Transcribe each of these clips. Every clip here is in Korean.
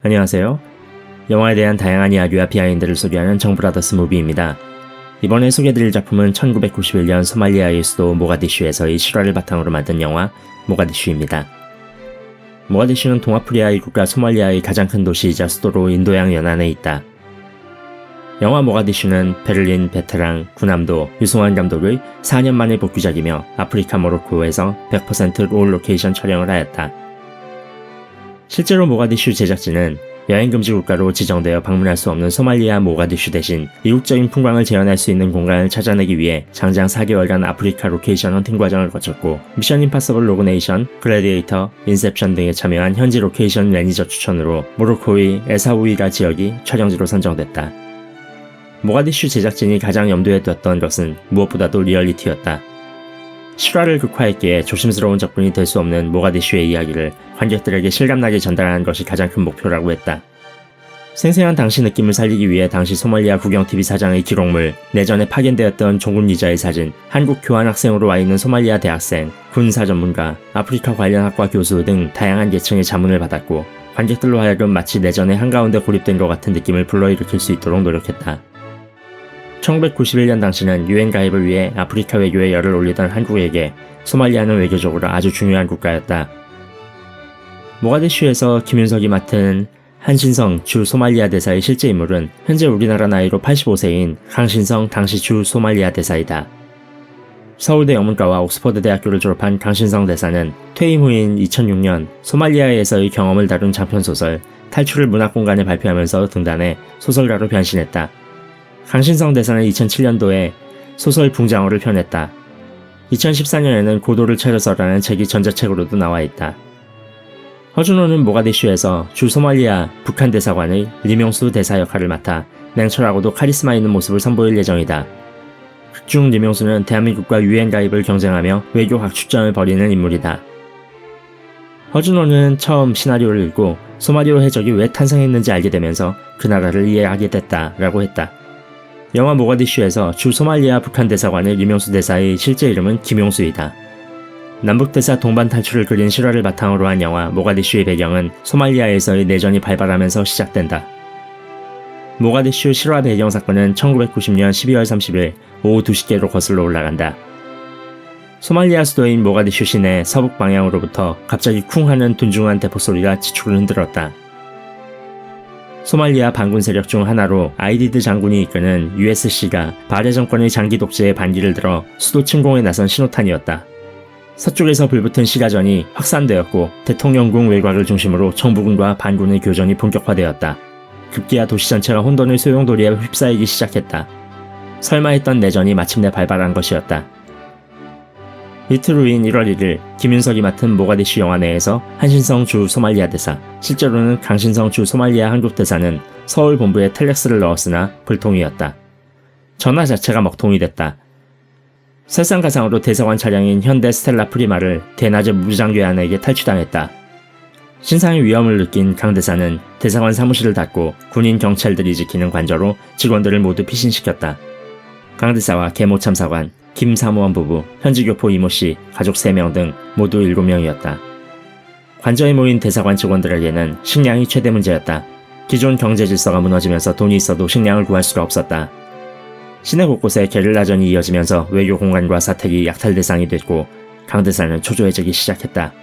안녕하세요. 영화에 대한 다양한 이야기와 비하인드를 소개하는 정브라더스 무비입니다. 이번에 소개해드릴 작품은 1991년 소말리아의 수도 모가디슈에서의 실화를 바탕으로 만든 영화 모가디슈입니다. 모가디슈는 동아프리아의 국가 소말리아의 가장 큰 도시이자 수도로 인도양 연안에 있다. 영화 모가디슈는 베를린, 베테랑, 구남도, 유승환 감독의 4년 만의 복귀작이며 아프리카 모로코에서 100% 롤 로케이션 촬영을 하였다. 실제로 모가디슈 제작진은 여행금지 국가로 지정되어 방문할 수 없는 소말리아 모가디슈 대신 이국적인 풍광을 재현할 수 있는 공간을 찾아내기 위해 장장 4개월간 아프리카 로케이션 헌팅 과정을 거쳤고 미션 임파서블 로그네이션, 글래디에이터, 인셉션 등에 참여한 현지 로케이션 매니저 추천으로 모로코의 에사우이라 지역이 촬영지로 선정됐다. 모가디슈 제작진이 가장 염두에 뒀던 것은 무엇보다도 리얼리티였다. 실화를 극화했기에 조심스러운 접근이 될 수 없는 모가디슈의 이야기를 관객들에게 실감나게 전달하는 것이 가장 큰 목표라고 했다. 생생한 당시 느낌을 살리기 위해 당시 소말리아 국영TV 사장의 기록물, 내전에 파견되었던 종군 리자의 사진, 한국 교환학생으로 와 있는 소말리아 대학생, 군사 전문가, 아프리카 관련 학과 교수 등 다양한 계층의 자문을 받았고 관객들로 하여금 마치 내전의 한가운데 고립된 것 같은 느낌을 불러일으킬 수 있도록 노력했다. 1991년 당시는 유엔 가입을 위해 아프리카 외교에 열을 올리던 한국에게 소말리아는 외교적으로 아주 중요한 국가였다. 모가디슈에서 김윤석이 맡은 한신성 주 소말리아 대사의 실제 인물은 현재 우리나라 나이로 85세인 강신성 당시 주 소말리아 대사이다. 서울대 영문과와 옥스퍼드 대학교를 졸업한 강신성 대사는 퇴임 후인 2006년 소말리아에서의 경험을 다룬 장편소설 탈출을 문학공간에 발표하면서 등단해 소설가로 변신했다. 강신성 대사는 2007년도에 소설 붕장어를 펴냈다. 2014년에는 고도를 차려서라는 책이 전자책으로도 나와 있다. 허준호는 모가디슈에서 주 소말리아 북한 대사관의 리명수 대사 역할을 맡아 냉철하고도 카리스마 있는 모습을 선보일 예정이다. 극중 리명수는 대한민국과 유엔 가입을 경쟁하며 외교학 출전을 벌이는 인물이다. 허준호는 처음 시나리오를 읽고 소마리오 해적이 왜 탄생했는지 알게 되면서 그 나라를 이해하게 됐다라고 했다. 영화 모가디슈에서 주 소말리아 북한 대사관의 리명수 대사의 실제 이름은 김용수이다. 남북대사 동반 탈출을 그린 실화를 바탕으로 한 영화 모가디슈의 배경은 소말리아에서의 내전이 발발하면서 시작된다. 모가디슈 실화 배경 사건은 1990년 12월 30일 오후 2시께로 거슬러 올라간다. 소말리아 수도인 모가디슈 시내 서북 방향으로부터 갑자기 쿵 하는 둔중한 대포 소리가 지축을 흔들었다. 소말리아 반군 세력 중 하나로 아이디드 장군이 이끄는 USC가 바레 정권의 장기 독재에 반기를 들어 수도 침공에 나선 신호탄이었다. 서쪽에서 불붙은 시가전이 확산되었고 대통령궁 외곽을 중심으로 정부군과 반군의 교전이 본격화되었다. 급기야 도시 전체가 혼돈의 소용돌이에 휩싸이기 시작했다. 설마 했던 내전이 마침내 발발한 것이었다. 이틀 후인 1월 1일 김윤석이 맡은 모가디슈 영화 내에서 한신성 주 소말리아 대사, 실제로는 강신성 주 소말리아 한국 대사는 서울 본부에 텔렉스를 넣었으나 불통이었다. 전화 자체가 먹통이 됐다. 설상가상으로 대사관 차량인 현대 스텔라 프리마를 대낮에 무장괴한에게 탈취당했다. 신상의 위험을 느낀 강 대사는 대사관 사무실을 닫고 군인 경찰들이 지키는 관저로 직원들을 모두 피신시켰다. 강 대사와 계모 참사관, 김 사무원 부부, 현지 교포 이모씨, 가족 3명 등 모두 7명이었다. 관저에 모인 대사관 직원들에게는 식량이 최대 문제였다. 기존 경제 질서가 무너지면서 돈이 있어도 식량을 구할 수가 없었다. 시내 곳곳에 게릴라전이 이어지면서 외교 공간과 사택이 약탈 대상이 됐고 강 대사는 초조해지기 시작했다.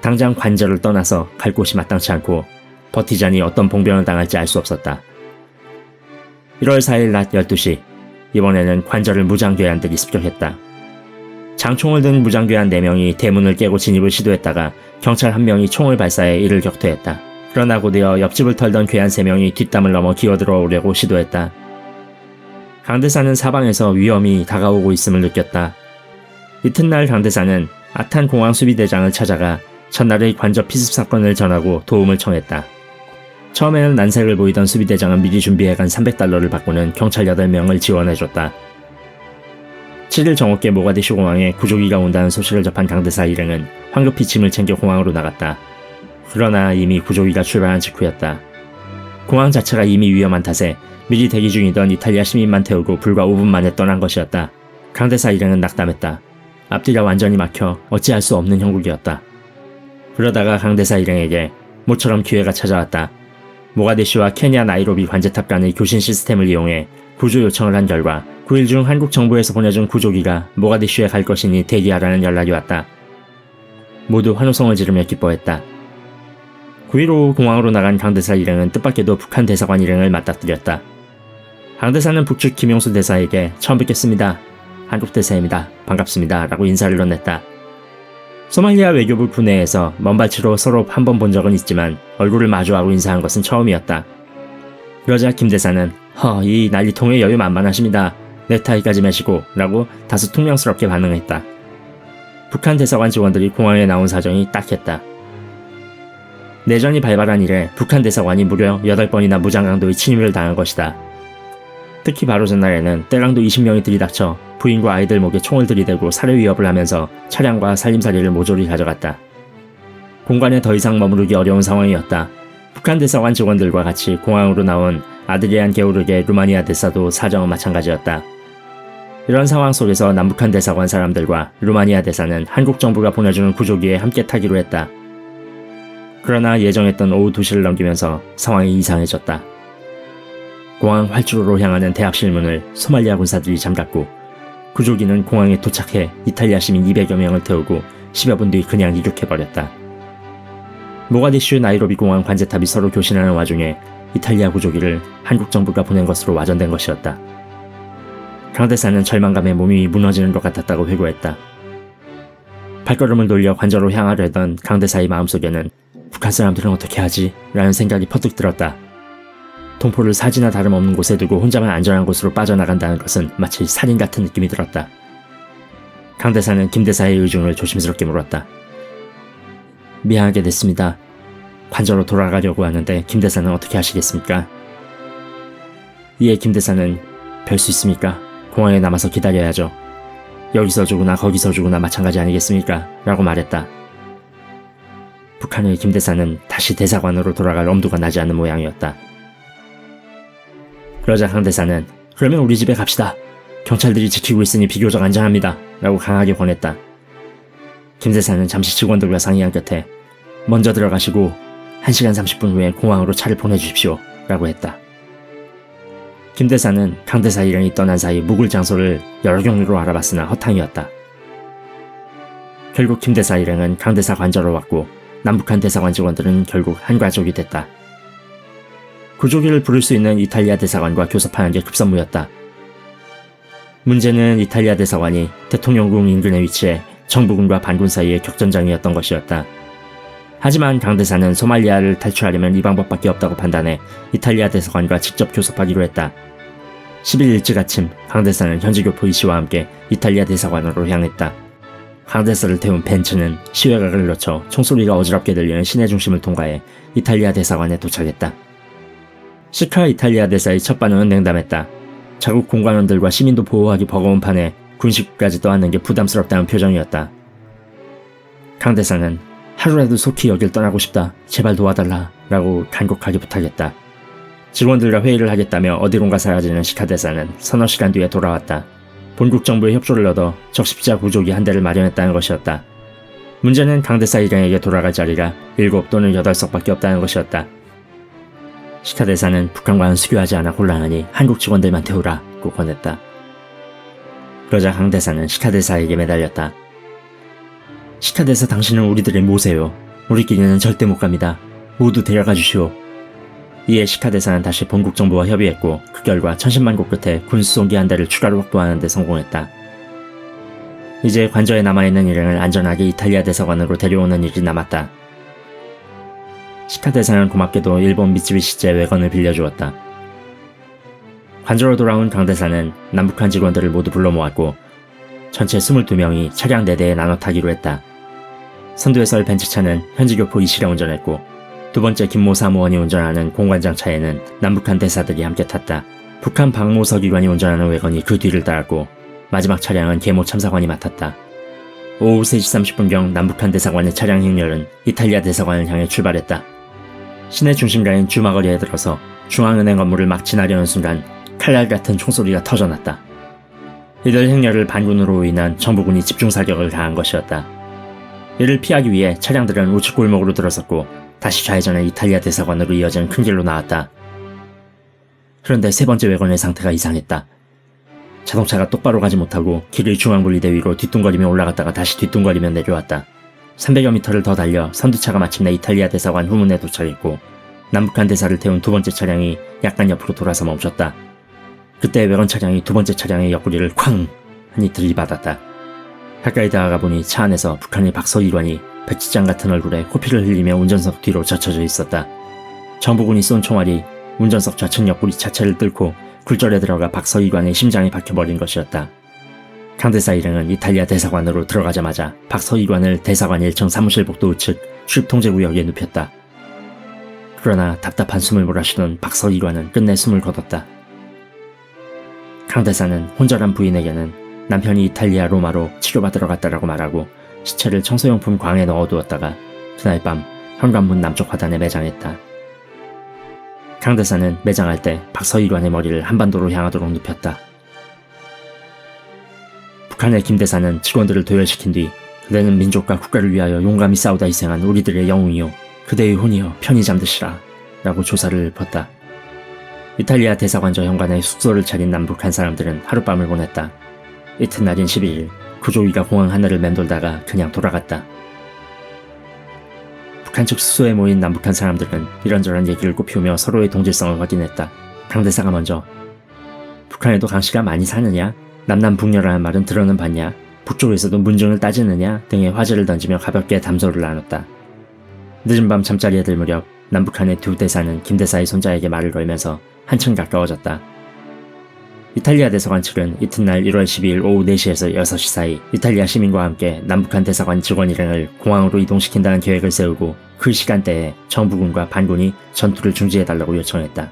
당장 관저를 떠나서 갈 곳이 마땅치 않고 버티자니 어떤 봉변을 당할지 알 수 없었다. 1월 4일 낮 12시 이번에는 관저를 무장괴한들이 습격했다. 장총을 든 무장괴한 4명이 대문을 깨고 진입을 시도했다가 경찰 1명이 총을 발사해 이를 격퇴했다. 그러나 곧이어 옆집을 털던 괴한 3명이 뒷담을 넘어 기어들어오려고 시도했다. 강 대사는 사방에서 위험이 다가오고 있음을 느꼈다. 이튿날 강 대사는 아탄 공항 수비대장을 찾아가 전날의 관저 피습 사건을 전하고 도움을 청했다. 처음에는 난색을 보이던 수비대장은 미리 준비해간 $300를 받고는 경찰 8명을 지원해줬다. 7일 정오께 모가디슈 공항에 구조기가 온다는 소식을 접한 강대사 일행은 황급히 짐을 챙겨 공항으로 나갔다. 그러나 이미 구조기가 출발한 직후였다. 공항 자체가 이미 위험한 탓에 미리 대기 중이던 이탈리아 시민만 태우고 불과 5분 만에 떠난 것이었다. 강대사 일행은 낙담했다. 앞뒤가 완전히 막혀 어찌할 수 없는 형국이었다. 그러다가 강대사 일행에게 모처럼 기회가 찾아왔다. 모가디슈와 케냐 나이로비 관제탑 간의 교신 시스템을 이용해 구조 요청을 한 결과 9일 중 한국 정부에서 보내준 구조기가 모가디슈에 갈 것이니 대기하라는 연락이 왔다. 모두 환호성을 지르며 기뻐했다. 9일 오후 공항으로 나간 강대사 일행은 뜻밖에도 북한 대사관 일행을 맞닥뜨렸다. 강대사는 북측 김용수 대사에게 처음 뵙겠습니다. 한국 대사입니다. 반갑습니다. 라고 인사를 건넸다. 소말리아 외교부 구내에서 먼발치로 서로 한 번 본 적은 있지만 얼굴을 마주하고 인사한 것은 처음이었다. 그러자 김 대사는 이 난리통에 여유 만만하십니다. 넥타이까지 매시고 라고 다소 퉁명스럽게 반응했다. 북한 대사관 직원들이 공항에 나온 사정이 딱했다. 내전이 발발한 이래 북한 대사관이 무려 8번이나 무장강도의 침입을 당한 것이다. 특히 바로 전날에는 떼강도 20명이 들이닥쳐 부인과 아이들 목에 총을 들이대고 살해 위협을 하면서 차량과 살림살이를 모조리 가져갔다. 공간에 더 이상 머무르기 어려운 상황이었다. 북한 대사관 직원들과 같이 공항으로 나온 아드리안 게오르게 루마니아 대사도 사정은 마찬가지였다. 이런 상황 속에서 남북한 대사관 사람들과 루마니아 대사는 한국 정부가 보내주는 구조기에 함께 타기로 했다. 그러나 예정했던 오후 2시를 넘기면서 상황이 이상해졌다. 공항 활주로로 향하는 대합실 문을 소말리아 군사들이 잠갔고 구조기는 공항에 도착해 이탈리아 시민 200여 명을 태우고 10여 분 뒤 그냥 이륙해버렸다. 모가디슈 나이로비 공항 관제탑이 서로 교신하는 와중에 이탈리아 구조기를 한국 정부가 보낸 것으로 와전된 것이었다. 강 대사는 절망감에 몸이 무너지는 것 같았다고 회고했다. 발걸음을 돌려 관저로 향하려던 강 대사의 마음속에는 북한 사람들은 어떻게 하지? 라는 생각이 퍼뜩 들었다. 동포를 사지나 다름없는 곳에 두고 혼자만 안전한 곳으로 빠져나간다는 것은 마치 살인 같은 느낌이 들었다. 강 대사는 김 대사의 의중을 조심스럽게 물었다. 미안하게 됐습니다. 관저로 돌아가려고 하는데 김 대사는 어떻게 하시겠습니까? 이에 김 대사는 별 수 있습니까? 공항에 남아서 기다려야죠. 여기서 주구나 거기서 주구나 마찬가지 아니겠습니까? 라고 말했다. 북한의 김 대사는 다시 대사관으로 돌아갈 엄두가 나지 않는 모양이었다. 그러자 강 대사는 그러면 우리 집에 갑시다. 경찰들이 지키고 있으니 비교적 안전합니다. 라고 강하게 권했다. 김 대사는 잠시 직원들과 상의한 끝에 먼저 들어가시고 1시간 30분 후에 공항으로 차를 보내주십시오. 라고 했다. 김 대사는 강 대사 일행이 떠난 사이 묵을 장소를 여러 경로로 알아봤으나 허탕이었다. 결국 김 대사 일행은 강 대사 관저로 왔고 남북한 대사관 직원들은 결국 한 가족이 됐다. 구조기를 부를 수 있는 이탈리아 대사관과 교섭하는 게 급선무였다. 문제는 이탈리아 대사관이 대통령궁 인근에 위치해 정부군과 반군 사이의 격전장이었던 것이었다. 하지만 강 대사는 소말리아를 탈출하려면 이 방법밖에 없다고 판단해 이탈리아 대사관과 직접 교섭하기로 했다. 10일 일찍 아침 강 대사는 현지교포 이씨와 함께 이탈리아 대사관으로 향했다. 강 대사를 태운 벤츠는 시외각을 거쳐 총소리가 어지럽게 들리는 시내 중심을 통과해 이탈리아 대사관에 도착했다. 시카 이탈리아 대사의 첫 반응은 냉담했다. 자국 공관원들과 시민도 보호하기 버거운 판에 군식까지 떠안는 게 부담스럽다는 표정이었다. 강 대사는 하루라도 속히 여길 떠나고 싶다. 제발 도와달라. 라고 간곡하게 부탁했다. 직원들과 회의를 하겠다며 어디론가 사라지는 시카 대사는 서너 시간 뒤에 돌아왔다. 본국 정부의 협조를 얻어 적십자 구조기 한 대를 마련했다는 것이었다. 문제는 강 대사 일행에게 돌아갈 자리가 7 또는 8석밖에 없다는 것이었다. 시카 대사는 북한과는 수교하지 않아 곤란하니 한국 직원들만 태우라고 권했다. 그러자 강 대사는 시카 대사에게 매달렸다. 시카 대사 당신은 우리들의 모세요. 우리끼리는 절대 못 갑니다. 모두 데려가 주시오. 이에 시카 대사는 다시 본국 정부와 협의했고 그 결과 천신만고 끝에 군 수송기 한 대를 추가로 확보하는 데 성공했다. 이제 관저에 남아있는 일행을 안전하게 이탈리아 대사관으로 데려오는 일이 남았다. 시카 대사는 고맙게도 일본 미쓰비시제 외건을 빌려주었다. 관저로 돌아온 강 대사는 남북한 직원들을 모두 불러 모았고 전체 22명이 차량 4대에 나눠 타기로 했다. 선두에 설 벤츠차는 현지교포 이씨가 운전했고 두 번째 김모 사무원이 운전하는 공관장 차에는 남북한 대사들이 함께 탔다. 북한 박모 서기관이 운전하는 외건이 그 뒤를 따랐고 마지막 차량은 계모 참사관이 맡았다. 오후 3시 30분경 남북한 대사관의 차량 행렬은 이탈리아 대사관을 향해 출발했다. 시내 중심가인 주마거리에 들어서 중앙은행 건물을 막 지나려는 순간 칼날 같은 총소리가 터져났다. 이들 행렬을 반군으로 인한 정부군이 집중사격을 가한 것이었다. 이를 피하기 위해 차량들은 우측 골목으로 들어섰고 다시 좌회전해 이탈리아 대사관으로 이어진 큰 길로 나왔다. 그런데 세 번째 외건의 상태가 이상했다. 자동차가 똑바로 가지 못하고 길을 중앙분리대 위로 뒤뚱거리며 올라갔다가 다시 뒤뚱거리며 내려왔다. 300여 미터를 더 달려 선두차가 마침내 이탈리아 대사관 후문에 도착했고 남북한 대사를 태운 두 번째 차량이 약간 옆으로 돌아서 멈췄다. 그때 외건 차량이 두 번째 차량의 옆구리를 쾅 하니 들이받았다. 가까이 다가가 보니 차 안에서 북한의 박서일관이 백지장 같은 얼굴에 코피를 흘리며 운전석 뒤로 젖혀져 있었다. 정부군이 쏜 총알이 운전석 좌측 옆구리 자체를 뚫고 굴절에 들어가 박서일관의 심장에 박혀버린 것이었다. 강대사 일행은 이탈리아 대사관으로 들어가자마자 박서일관을 대사관 1층 사무실 복도 우측 출입통제구역에 눕혔다. 그러나 답답한 숨을 몰아쉬던 박서일관은 끝내 숨을 거뒀다. 강대사는 혼절한 부인에게는 남편이 이탈리아 로마로 치료받으러 갔다라고 말하고 시체를 청소용품 광에 넣어두었다가 그날 밤 현관문 남쪽 화단에 매장했다. 강대사는 매장할 때 박서일관의 머리를 한반도로 향하도록 눕혔다. 북한의 김대사는 직원들을 도열시킨 뒤 그대는 민족과 국가를 위하여 용감히 싸우다 희생한 우리들의 영웅이요 그대의 혼이여 편히 잠드시라 라고 조사를 읊었다. 이탈리아 대사관저 현관에 숙소를 차린 남북한 사람들은 하룻밤을 보냈다. 이튿날인 11일 구조기가 공항 하늘을 맴돌다가 그냥 돌아갔다. 북한 측 숙소에 모인 남북한 사람들은 이런저런 얘기를 꽃피우며 서로의 동질성을 확인했다. 강대사가 먼저 북한에도 강씨가 많이 사느냐? 남남북녀라는 말은 들어는 봤냐? 북쪽에서도 문중을 따지느냐? 등의 화제를 던지며 가볍게 담소를 나눴다. 늦은 밤 잠자리에 들 무렵 남북한의 두 대사는 김대사의 손자에게 말을 걸면서 한층 가까워졌다. 이탈리아 대사관 측은 이튿날 1월 12일 오후 4시에서 6시 사이 이탈리아 시민과 함께 남북한 대사관 직원 일행을 공항으로 이동시킨다는 계획을 세우고 그 시간대에 정부군과 반군이 전투를 중지해달라고 요청했다.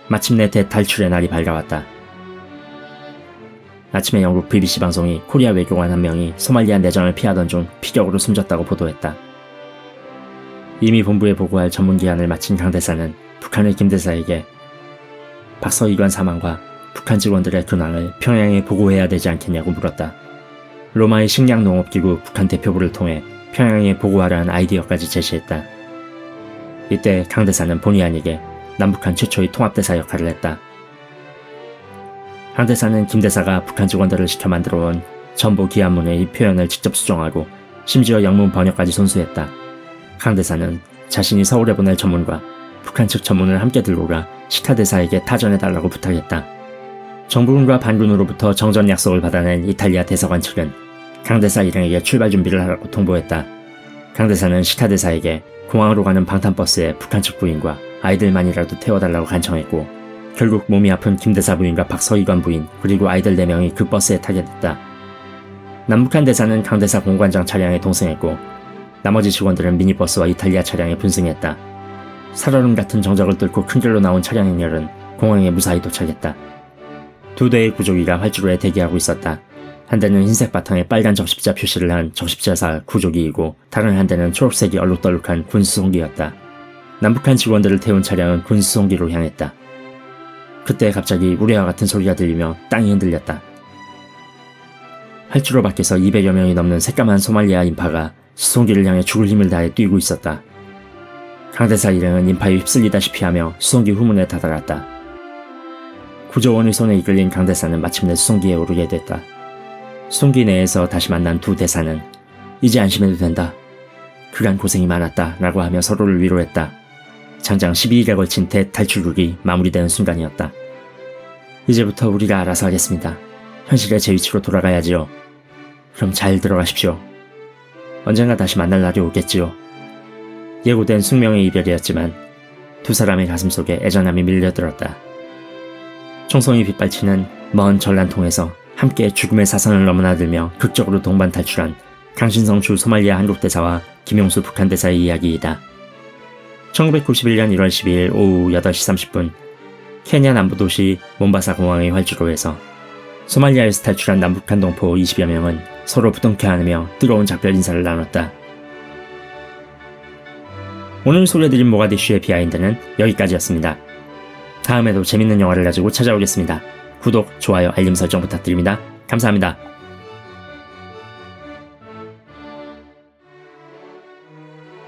마침내 대탈출의 날이 밝아왔다. 아침에 영국 BBC 방송이 코리아 외교관 한 명이 소말리아 내전을 피하던 중 피격으로 숨졌다고 보도했다. 이미 본부에 보고할 전문기한을 마친 강대사는 북한의 김대사에게 박서일관 사망과 북한 직원들의 근황을 평양에 보고해야 되지 않겠냐고 물었다. 로마의 식량농업기구 북한 대표부를 통해 평양에 보고하라는 아이디어까지 제시했다. 이때 강대사는 본의 아니게 남북한 최초의 통합대사 역할을 했다. 강대사는 김대사가 북한 직원들을 시켜 만들어온 전보 기한문의 이 표현을 직접 수정하고 심지어 영문 번역까지 손수했다. 강대사는 자신이 서울에 보낼 전문과 북한 측 전문을 함께 들고 가 시카대사에게 타전해달라고 부탁했다. 정부군과 반군으로부터 정전 약속을 받아낸 이탈리아 대사관 측은 강대사 일행에게 출발 준비를 하라고 통보했다. 강대사는 시카대사에게 공항으로 가는 방탄버스에 북한 측 부인과 아이들만이라도 태워달라고 간청했고 결국 몸이 아픈 김대사 부인과 박서일관 부인 그리고 아이들 4명이 그 버스에 타게 됐다. 남북한 대사는 강대사 공관장 차량에 동승했고 나머지 직원들은 미니버스와 이탈리아 차량에 분승했다. 살얼음 같은 정적을 뚫고 큰 길로 나온 차량 행렬은 공항에 무사히 도착했다. 두 대의 구조기가 활주로에 대기하고 있었다. 한 대는 흰색 바탕에 빨간 적십자 표시를 한 적십자사 구조기이고 다른 한 대는 초록색이 얼룩덜룩한 군수송기였다. 남북한 직원들을 태운 차량은 군수송기로 향했다. 그때 갑자기 우레와 같은 소리가 들리며 땅이 흔들렸다. 활주로 밖에서 200여 명이 넘는 새까만 소말리아 인파가 수송기를 향해 죽을 힘을 다해 뛰고 있었다. 강대사 일행은 인파에 휩쓸리다시피 하며 수송기 후문에 다다랐다. 구조원의 손에 이끌린 강대사는 마침내 수송기에 오르게 됐다. 수송기 내에서 다시 만난 두 대사는 이제 안심해도 된다. 그간 고생이 많았다 라고 하며 서로를 위로했다. 장장 12일에 걸친 대탈출극이 마무리되는 순간이었다. 이제부터 우리가 알아서 하겠습니다. 현실의 제 위치로 돌아가야지요. 그럼 잘 들어가십시오. 언젠가 다시 만날 날이 오겠지요. 예고된 숙명의 이별이었지만 두 사람의 가슴 속에 애잔함이 밀려들었다. 총성이 빗발치는 먼 전란통에서 함께 죽음의 사선을 넘어나들며 극적으로 동반 탈출한 강신성 주 소말리아 한국대사와 김용수 북한 대사의 이야기이다. 1991년 1월 12일 오후 8시 30분 케냐 남부 도시 몬바사 공항의 활주로에서 소말리아에서 탈출한 남북한 동포 20여 명은 서로 부둥켜 안으며 뜨거운 작별 인사를 나눴다. 오늘 소개해드린 모가디슈의 비하인드는 여기까지였습니다. 다음에도 재밌는 영화를 가지고 찾아오겠습니다. 구독, 좋아요, 알림 설정 부탁드립니다. 감사합니다.